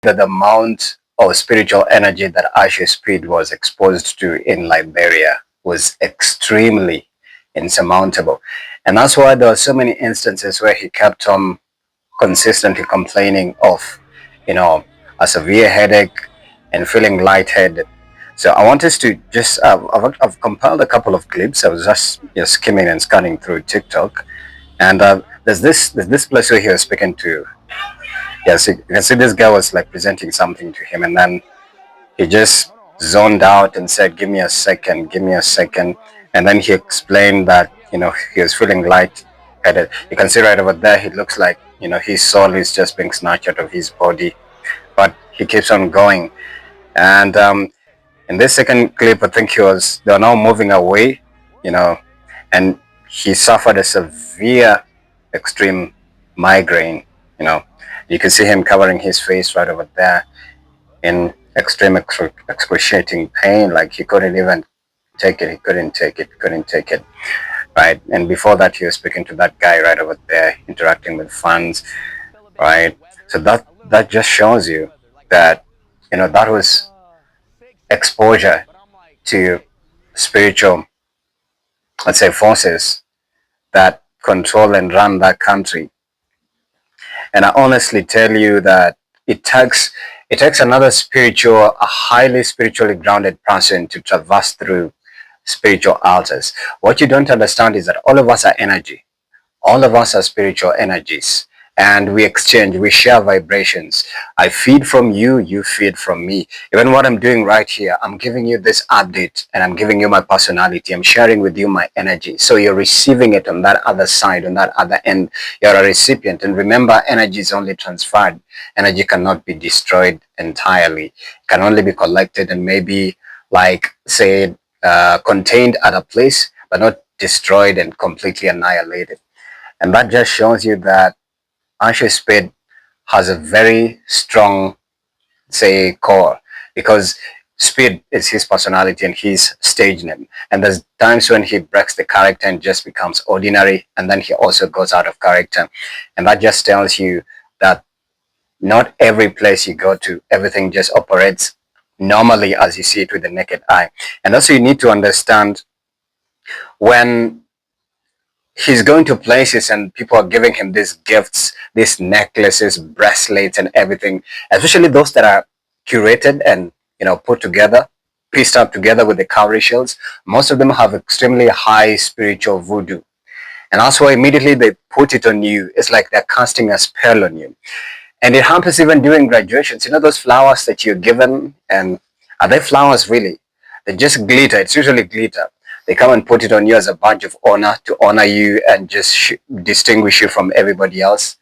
that the amount of spiritual energy that Ishowspeed was exposed to in Liberia was extremely insurmountable. And that's why there were so many instances where he kept on consistently complaining of, you know, a severe headache and feeling lightheaded. So I want us to just, I've compiled a couple of clips. I was just skimming and scanning through TikTok. And there's this place where he was speaking to. Yes, you can see this guy was like presenting something to him, and then he just zoned out and said, "Give me a second, give me a second." And then he explained that he was feeling light-headed. You can see right over there, he looks like his soul is just being snatched out of his body, but he keeps on going. And in this second clip, I think they were now moving away, and he suffered a severe, extreme migraine. You can see him covering his face right over there in extreme excruciating pain, like he couldn't even take it, he couldn't take it, right? And before that, he was speaking to that guy right over there, interacting with fans, right? So that just shows you that that was exposure to spiritual, let's say, forces that control and run that country. And I honestly tell you that it takes another a highly spiritually grounded person to traverse through spiritual altars. What you don't understand is that all of us are energy. All of us are spiritual energies, and we exchange, we share vibrations. I feed from you, you feed from me. Even what I'm doing right here, I'm giving you this update and I'm giving you my personality. I'm sharing with you my energy. So you're receiving it on that other side, on that other end. You're a recipient. And remember, energy is only transferred. Energy cannot be destroyed entirely. It can only be collected and maybe, like, say, contained at a place, but not destroyed and completely annihilated. And that just shows you that Ishowspeed has a very strong, say, core, because Speed is his personality and his stage name. And there's times when he breaks the character and just becomes ordinary, and then he also goes out of character. And that just tells you that not every place you go to, everything just operates normally as you see it with the naked eye. And also you need to understand, when he's going to places and people are giving him these gifts, these necklaces, bracelets, and everything, especially those that are curated and put together, pieced up together with the cowrie shells. Most of them have extremely high spiritual voodoo, and that's why immediately they put it on you. It's like they're casting a spell on you. And it happens even during graduations. Those flowers that you're given, and are they flowers really? They just glitter. It's usually glitter. They come and put it on you as a badge of honor, to honor you and just distinguish you from everybody else.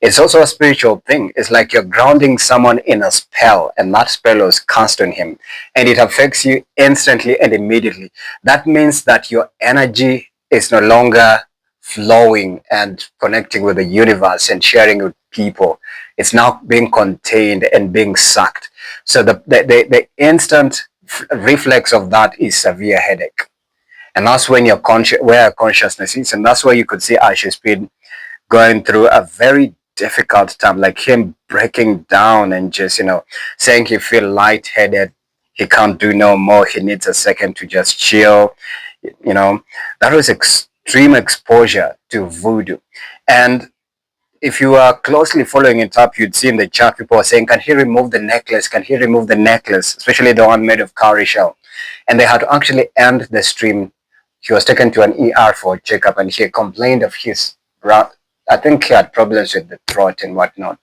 It's also a spiritual thing. It's like you're grounding someone in a spell, and that spell was cast on him, and it affects you instantly and immediately. That means that your energy is no longer flowing and connecting with the universe and sharing with people. It's now being contained and being sucked. So the instant reflex of that is severe headache. And that's when you're where consciousness is. And that's where you could see Ishowspeed going through a very difficult time, like him breaking down and just, saying he feel lightheaded. He can't do no more. He needs a second to just chill. That was extreme exposure to voodoo. And if you are closely following it up, you'd see in the chat people are saying, can he remove the necklace? Can he remove the necklace? Especially the one made of cowrie shell. And they had to actually end the stream. He was taken to an ER for a checkup, and he complained of his, I think he had problems with the throat and whatnot.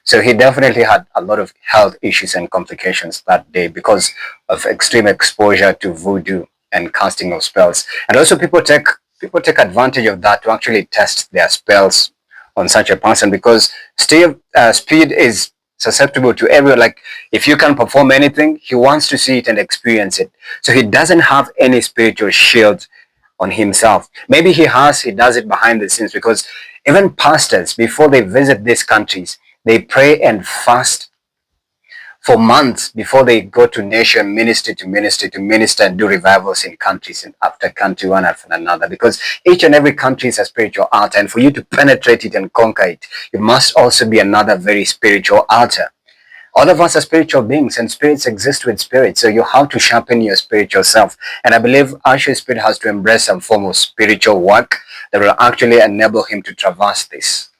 So he definitely had a lot of health issues and complications that day because of extreme exposure to voodoo and casting of spells. And also people take advantage of that to actually test their spells on such a person, because Speed is susceptible to everyone. Like, if you can perform anything, he wants to see it and experience it. So he doesn't have any spiritual shield on himself. Maybe he does it behind the scenes, because even pastors, before they visit these countries, they pray and fast for months before they go to nation, ministry to minister and do revivals in countries, and after country, one after another, because each and every country is a spiritual altar, and for you to penetrate it and conquer it, you must also be another very spiritual altar. All of us are spiritual beings, and spirits exist with spirits. So you have to sharpen your spiritual self. And I believe Asher Spirit has to embrace some form of spiritual work that will actually enable him to traverse this.